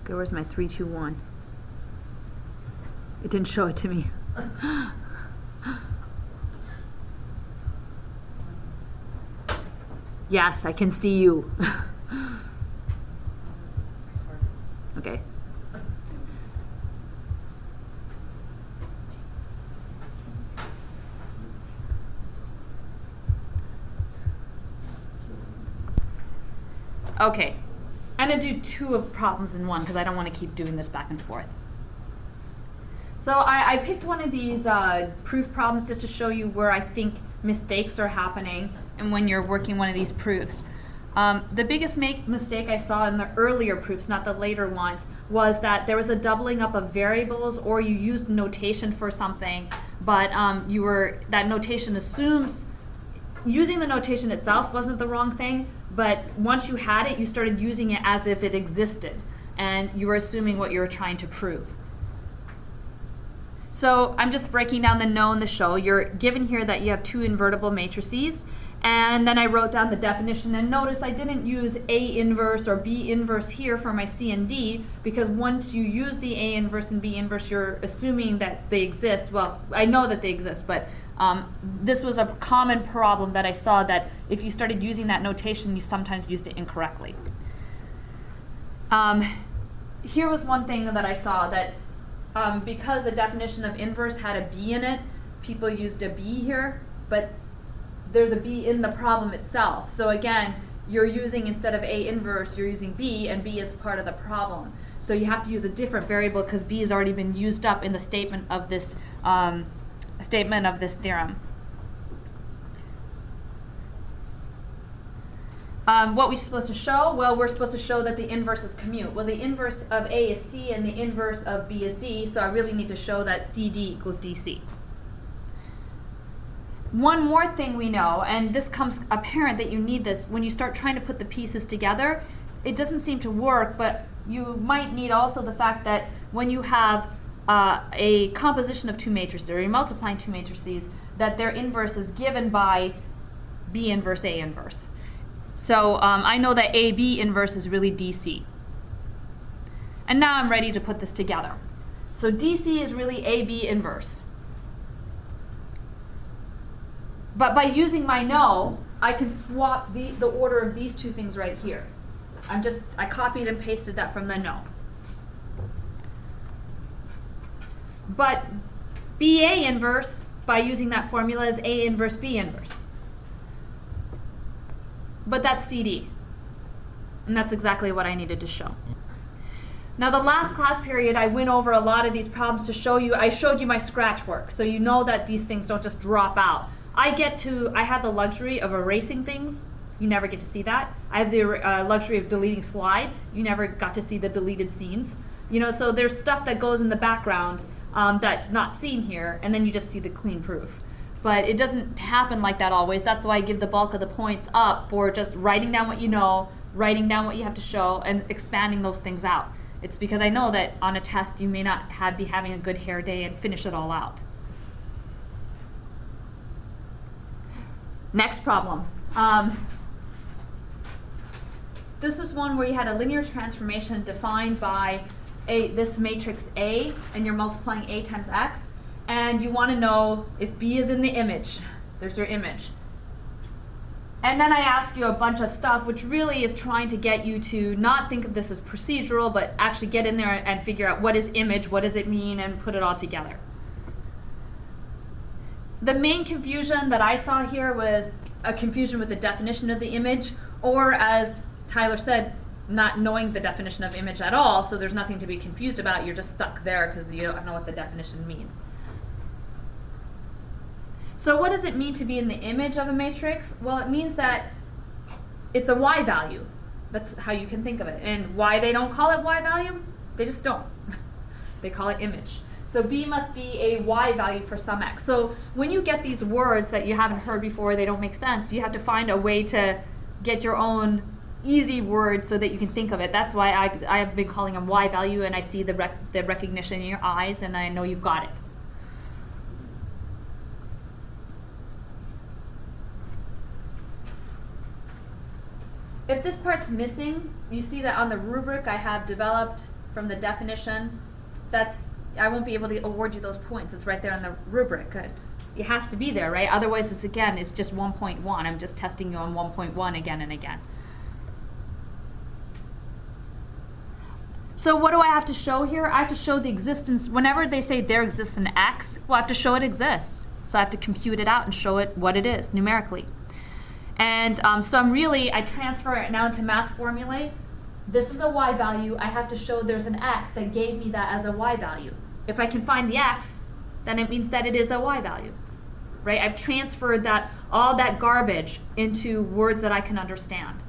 Okay, where's my 3, 2, 1? It didn't show it to me. Yes, I can see you. Okay. Okay, I'm going to do 2 of problems in 1 because I don't want to keep doing this back and forth. So I picked one of these proof problems just to show you where I think mistakes are happening and when you're working one of these proofs. The biggest mistake I saw in the earlier proofs, not the later ones, was that there was a doubling up of variables, or you used notation for something, but that notation assumes, using the notation itself wasn't the wrong thing, but once you had it, you started using it as if it existed, and you were assuming what you were trying to prove. So I'm just breaking down the know and the show. You're given here that you have 2 invertible matrices, and then I wrote down the definition, and notice I didn't use A inverse or B inverse here for my C and D, because once you use the A inverse and B inverse, you're assuming that they exist. Well, I know that they exist, but this was a common problem that I saw, that if you started using that notation, you sometimes used it incorrectly. Here was one thing that I saw, that because the definition of inverse had a B in it, people used a B here, but there's a B in the problem itself. So again, you're using, instead of A inverse, you're using B, and B is part of the problem. So you have to use a different variable because B has already been used up in the statement of this theorem. What are we supposed to show? Well, we're supposed to show that the inverses commute. Well, the inverse of A is C and the inverse of B is D, so I really need to show that CD equals DC. One more thing we know, and this comes apparent that you need this when you start trying to put the pieces together. It doesn't seem to work, but you might need also the fact that when you have a composition of 2 matrices, or you're multiplying 2 matrices, that their inverse is given by B inverse A inverse. So I know that AB inverse is really DC. And now I'm ready to put this together. So DC is really AB inverse. But by using my know, I can swap the order of these 2 things right here. I copied and pasted that from the know. But BA inverse, by using that formula, is A inverse B inverse. But that's CD. And that's exactly what I needed to show. Now, the last class period, I went over a lot of these problems to show you. I showed you my scratch work, so you know that these things don't just drop out. I have the luxury of erasing things. You never get to see that. I have the luxury of deleting slides. You never got to see the deleted scenes. So there's stuff that goes in the background that's not seen here, and then you just see the clean proof. But it doesn't happen like that always. That's why I give the bulk of the points up for just writing down what you know, writing down what you have to show, and expanding those things out. It's because I know that on a test you may not be having a good hair day and finish it all out. Next problem. This is one where you had a linear transformation defined by this matrix A, and you're multiplying A times X, and you want to know if B is in the image. There's your image. And then I ask you a bunch of stuff, which really is trying to get you to not think of this as procedural, but actually get in there and figure out what is image, what does it mean, and put it all together. The main confusion that I saw here was a confusion with the definition of the image, or as Tyler said, not knowing the definition of image at all, so there's nothing to be confused about. You're just stuck there because you don't know what the definition means. So what does it mean to be in the image of a matrix? Well, it means that it's a Y value. That's how you can think of it. And why they don't call it Y value? They just don't. They call it image. So B must be a Y value for some X. So when you get these words that you haven't heard before, they don't make sense, you have to find a way to get your own easy words so that you can think of it. That's why I have been calling them Y value, and I see the recognition in your eyes, and I know you've got it. If this part's missing, you see that on the rubric I have developed from the definition, I won't be able to award you those points. It's right there in the rubric. It has to be there, right? Otherwise, it's just 1.1. I'm just testing you on 1.1 again and again. So what do I have to show here? I have to show the existence. Whenever they say there exists an x, well, I have to show it exists. So I have to compute it out and show it what it is numerically. And so I transfer it now into math formulae. This is a y value. I have to show there's an x that gave me that as a y value. If I can find the x, then it means that it is a y value, right? I've transferred all that garbage into words that I can understand.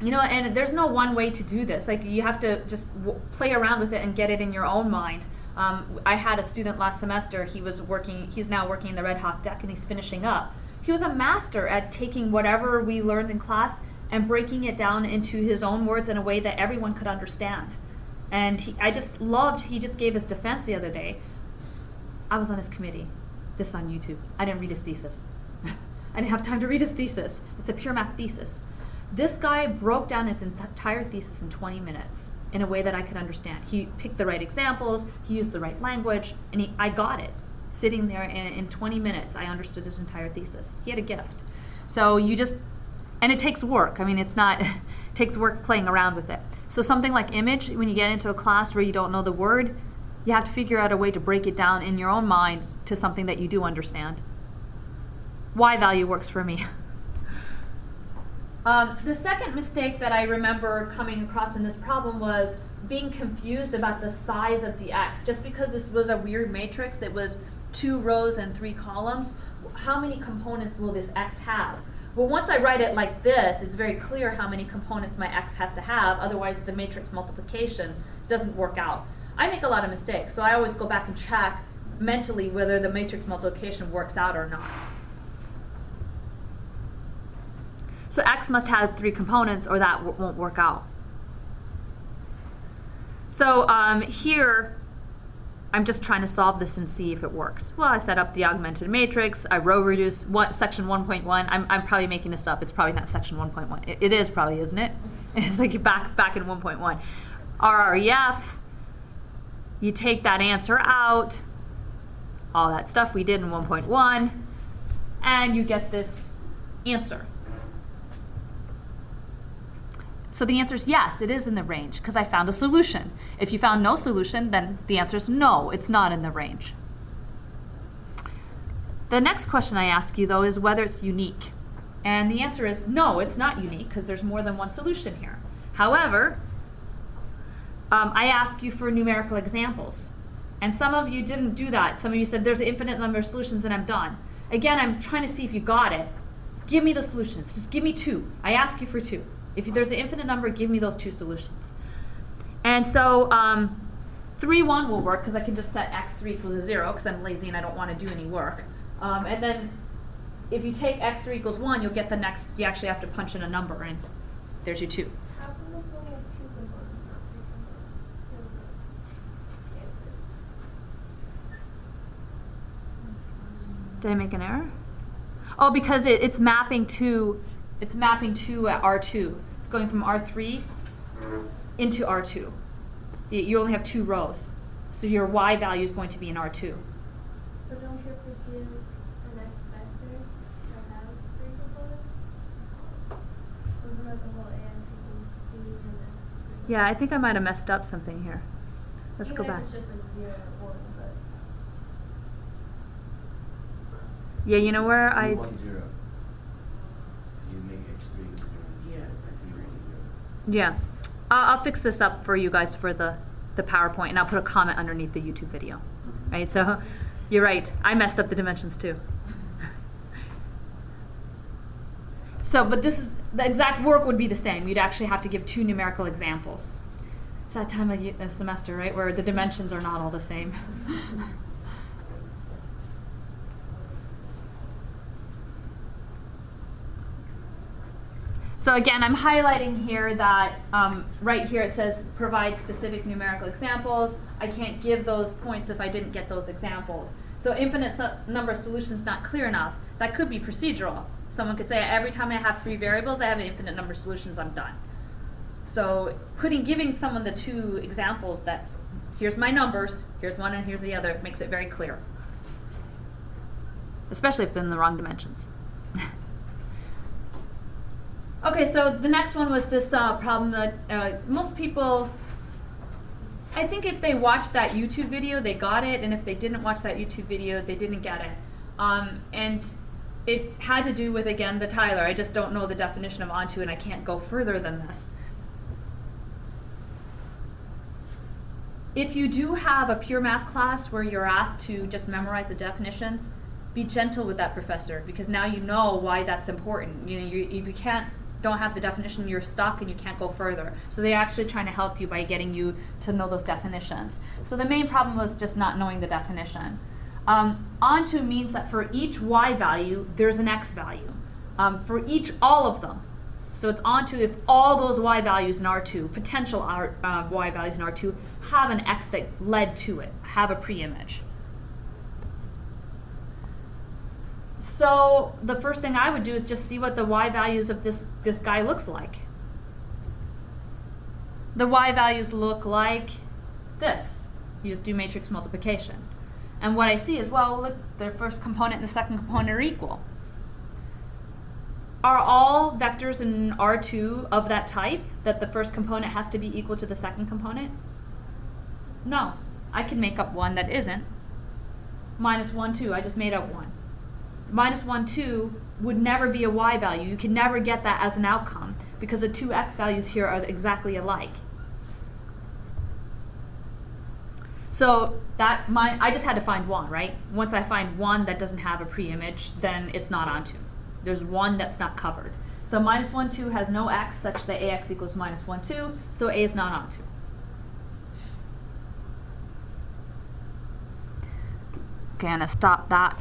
You know, and there's no one way to do this. Like, you have to just play around with it and get it in your own mind. I had a student last semester. He's now working in the Red Hawk deck, and he's finishing up. He was a master at taking whatever we learned in class and breaking it down into his own words in a way that everyone could understand. And he just gave his defense the other day. I was on his committee. This is on YouTube. I didn't read his thesis. I didn't have time to read his thesis. It's a pure math thesis. This guy broke down his entire thesis in 20 minutes in a way that I could understand. He picked the right examples, he used the right language, and I got it. Sitting there in 20 minutes, I understood his entire thesis. He had a gift. So and it takes work. I mean, it takes work playing around with it. So something like image, when you get into a class where you don't know the word, you have to figure out a way to break it down in your own mind to something that you do understand. Y value works for me. The second mistake that I remember coming across in this problem was being confused about the size of the x. Just because this was a weird matrix, it was 2 rows and 3 columns, how many components will this x have? Well, once I write it like this, it's very clear how many components my x has to have, otherwise the matrix multiplication doesn't work out. I make a lot of mistakes, so I always go back and check mentally whether the matrix multiplication works out or not. So x must have 3 components or that won't work out. So here, I'm just trying to solve this and see if it works. Well, I set up the augmented matrix. I row reduce section 1.1. I'm probably making this up. It's probably not section 1.1. It is probably, isn't it? It's like back in 1.1. RREF, you take that answer out, all that stuff we did in 1.1, and you get this answer. So the answer is yes, it is in the range, because I found a solution. If you found no solution, then the answer is no, it's not in the range. The next question I ask you, though, is whether it's unique. And the answer is no, it's not unique, because there's more than one solution here. However, I ask you for numerical examples. And some of you didn't do that. Some of you said there's an infinite number of solutions and I'm done. Again, I'm trying to see if you got it. Give me the solutions. Just give me 2. I ask you for 2. If there's an infinite number, give me those 2 solutions. And so 3, 1 will work because I can just set x3 equals to 0 because I'm lazy and I don't want to do any work. And then if you take x3 equals 1, you'll get the next, you actually have to punch in a number and there's your 2. How come it's only have 2 components, not 3 components? Did I make an error? Oh, because it's mapping to R2. It's going from R3 into R2. You only have 2 rows. So your y value is going to be in R2. But don't you have to give an x vector that has 3 components? Wasn't that the whole ax equals b and x is 3? Yeah, I think I might have messed up something here. Let's go back. It's just like 0 or 1, but Yeah, you know where I... 1, 0. You make x3 0. yeah, it's x3 0. Yeah. I'll fix this up for you guys for the PowerPoint, and I'll put a comment underneath the YouTube video. Right? So you're right. I messed up the dimensions too. So, but this is, the exact work would be the same. You'd actually have to give 2 numerical examples. It's that time of the semester, right, where the dimensions are not all the same. So again, I'm highlighting here that right here it says provide specific numerical examples. I can't give those points if I didn't get those examples. So infinite number of solutions not clear enough. That could be procedural. Someone could say every time I have 3 variables, I have an infinite number of solutions, I'm done. So giving someone the two examples that's, here's my numbers, here's one and here's the other, makes it very clear. Especially if they're in the wrong dimensions. Okay, so the next one was this problem that most people, I think if they watched that YouTube video, they got it, and if they didn't watch that YouTube video, they didn't get it. And it had to do with, again, the Tyler. I just don't know the definition of onto, and I can't go further than this. If you do have a pure math class where you're asked to just memorize the definitions, be gentle with that professor, because now you know why that's important. You know, if you don't have the definition, you're stuck and you can't go further. So they're actually trying to help you by getting you to know those definitions. So the main problem was just not knowing the definition. Onto means that for each y value, there's an x value. For all of them. So it's onto if all those y values in R2, potential y values in R2, have an x that led to it, have a pre-image. So the first thing I would do is just see what the y values of this guy looks like. The y values look like this. You just do matrix multiplication. And what I see is, well, look, the first component and the second component are equal. Are all vectors in R2 of that type, that the first component has to be equal to the second component? No. I can make up one that isn't. Minus 1, 2, I just made up one. Minus 1, 2 would never be a y value. You can never get that as an outcome because the two x values here are exactly alike. So I just had to find one, right? Once I find one that doesn't have a pre-image, then it's not onto. There's one that's not covered. So minus 1, 2 has no x such that ax equals minus 1, 2, so a is not onto. Okay, I'm going to stop that.